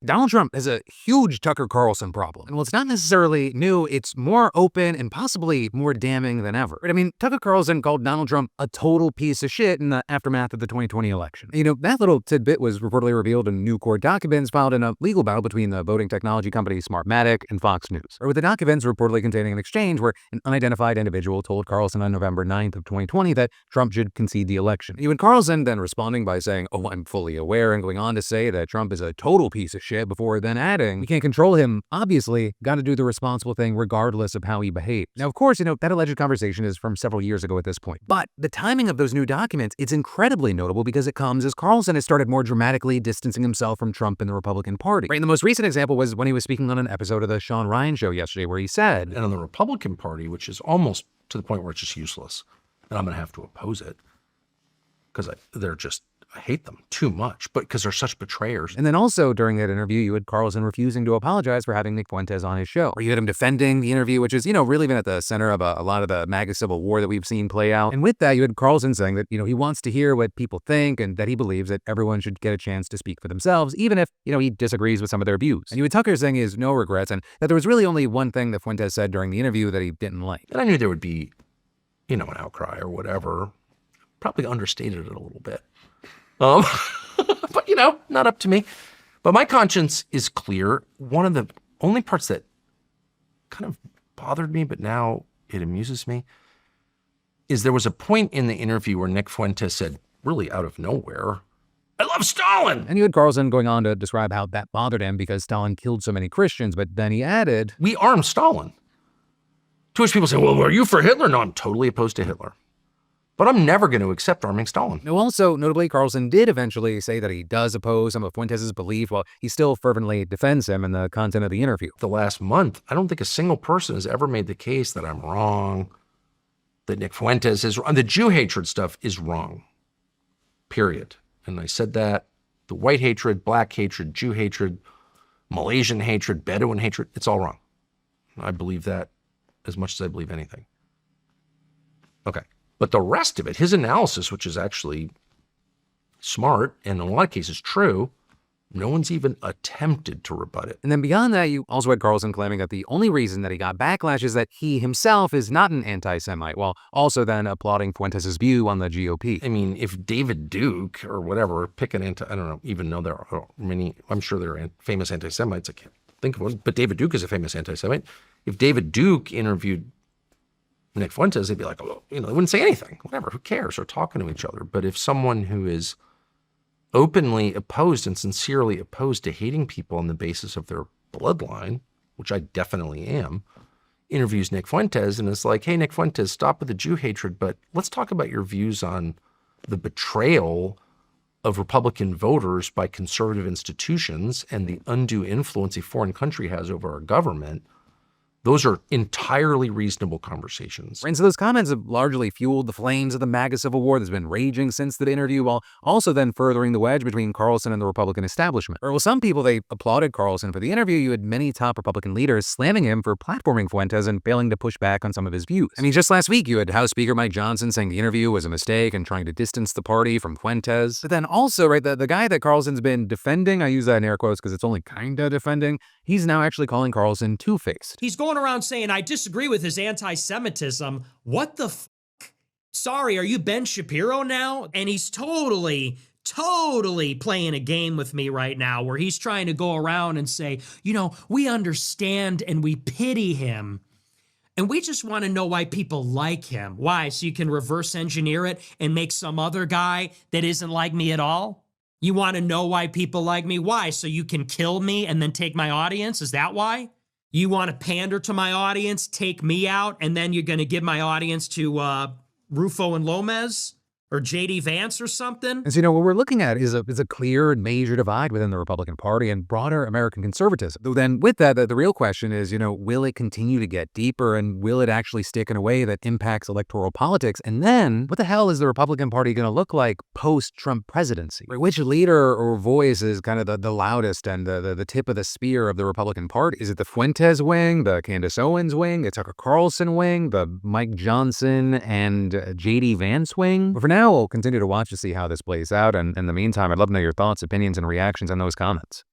Donald Trump has a huge Tucker Carlson problem. And while it's not necessarily new, it's more open and possibly more damning than ever. I mean, Tucker Carlson called Donald Trump a total piece of shit in the aftermath of the 2020 election. That little tidbit was reportedly revealed in new court documents filed in a legal battle between the voting technology company Smartmatic and Fox News, or with the documents reportedly containing an exchange where an unidentified individual told Carlson on November 9th of 2020 that Trump should concede the election. And Carlson then responding by saying, "Oh, I'm fully aware," and going on to say that Trump is a total piece of shit before then adding, "We can't control him. Obviously, got to do the responsible thing regardless of how he behaves." Now, of course, that alleged conversation is from several years ago at this point. But the timing of those new documents, it's incredibly notable because it comes as Carlson has started more dramatically distancing himself from Trump and the Republican Party. Right, and the most recent example was when he was speaking on an episode of the Sean Ryan Show yesterday where he said, "And on the Republican Party, which is almost to the point where it's just useless, and I'm going to have to oppose it because I hate them too much, but because they're such betrayers." And then also during that interview, you had Carlson refusing to apologize for having Nick Fuentes on his show. Or you had him defending the interview, which is, really been at the center of a lot of the MAGA civil war that we've seen play out. And with that, you had Carlson saying that, he wants to hear what people think and that he believes that everyone should get a chance to speak for themselves, even if, he disagrees with some of their views. And you had Tucker saying he has no regrets and that there was really only one thing that Fuentes said during the interview that he didn't like. And I knew there would be, an outcry or whatever. Probably understated it a little bit. But, not up to me. But my conscience is clear. One of the only parts that kind of bothered me, but now it amuses me, is there was a point in the interview where Nick Fuentes said, really out of nowhere, "I love Stalin." And you had Carlson going on to describe how that bothered him because Stalin killed so many Christians, but then he added, "We armed Stalin." To which people say, "Well, are you for Hitler?" No, I'm totally opposed to Hitler. But I'm never going to accept arming Stalin. Now, also, notably, Carlson did eventually say that he does oppose some of Fuentes' belief while he still fervently defends him in the content of the interview. The last month, I don't think a single person has ever made the case that I'm wrong, that Nick Fuentes is wrong. The Jew hatred stuff is wrong, period. And I said that. The white hatred, black hatred, Jew hatred, Malaysian hatred, Bedouin hatred, it's all wrong. I believe that as much as I believe anything. Okay. But the rest of it, his analysis, which is actually smart and in a lot of cases true, no one's even attempted to rebut it. And then beyond that, you also had Carlson claiming that the only reason that he got backlash is that he himself is not an anti-Semite, while also then applauding Fuentes' view on the GOP. I mean, if David Duke or whatever, pick an I don't know, even though there are many, I'm sure there are famous anti-Semites, I can't think of one, but David Duke is a famous anti-Semite. If David Duke interviewed Nick Fuentes, they'd be like, "Oh, they wouldn't say anything, whatever, who cares?" They're talking to each other. But if someone who is openly opposed and sincerely opposed to hating people on the basis of their bloodline, which I definitely am, interviews Nick Fuentes and is like, "Hey, Nick Fuentes, stop with the Jew hatred, but let's talk about your views on the betrayal of Republican voters by conservative institutions and the undue influence a foreign country has over our government." Those are entirely reasonable conversations. And so those comments have largely fueled the flames of the MAGA civil war that's been raging since the interview, while also then furthering the wedge between Carlson and the Republican establishment. Or, well, some people, they applauded Carlson for the interview. You had many top Republican leaders slamming him for platforming Fuentes and failing to push back on some of his views. I mean, just last week, you had House Speaker Mike Johnson saying the interview was a mistake and trying to distance the party from Fuentes. But then also, right, the guy that Carlson's been defending, I use that in air quotes because it's only kinda defending, he's now actually calling Carlson two-faced. He's going around saying, "I disagree with his anti-Semitism." What the f***? Sorry, are you Ben Shapiro now? And he's totally playing a game with me right now where he's trying to go around and say, we understand and we pity him. And we just want to know why people like him. Why? So you can reverse engineer it and make some other guy that isn't like me at all? You want to know why people like me? Why? So you can kill me and then take my audience? Is that why? You want to pander to my audience, take me out, and then you're going to give my audience to Rufo and Lomez? Or J.D. Vance or something? And so, what we're looking at is a clear and major divide within the Republican Party and broader American conservatism. Though then with that, the real question is, will it continue to get deeper and will it actually stick in a way that impacts electoral politics? And then what the hell is the Republican Party going to look like post-Trump presidency? Right? Which leader or voice is kind of the loudest and the tip of the spear of the Republican Party? Is it the Fuentes wing, the Candace Owens wing, the Tucker Carlson wing, the Mike Johnson and J.D. Vance wing? But for now, we'll continue to watch to see how this plays out. And in the meantime, I'd love to know your thoughts, opinions, and reactions on those comments.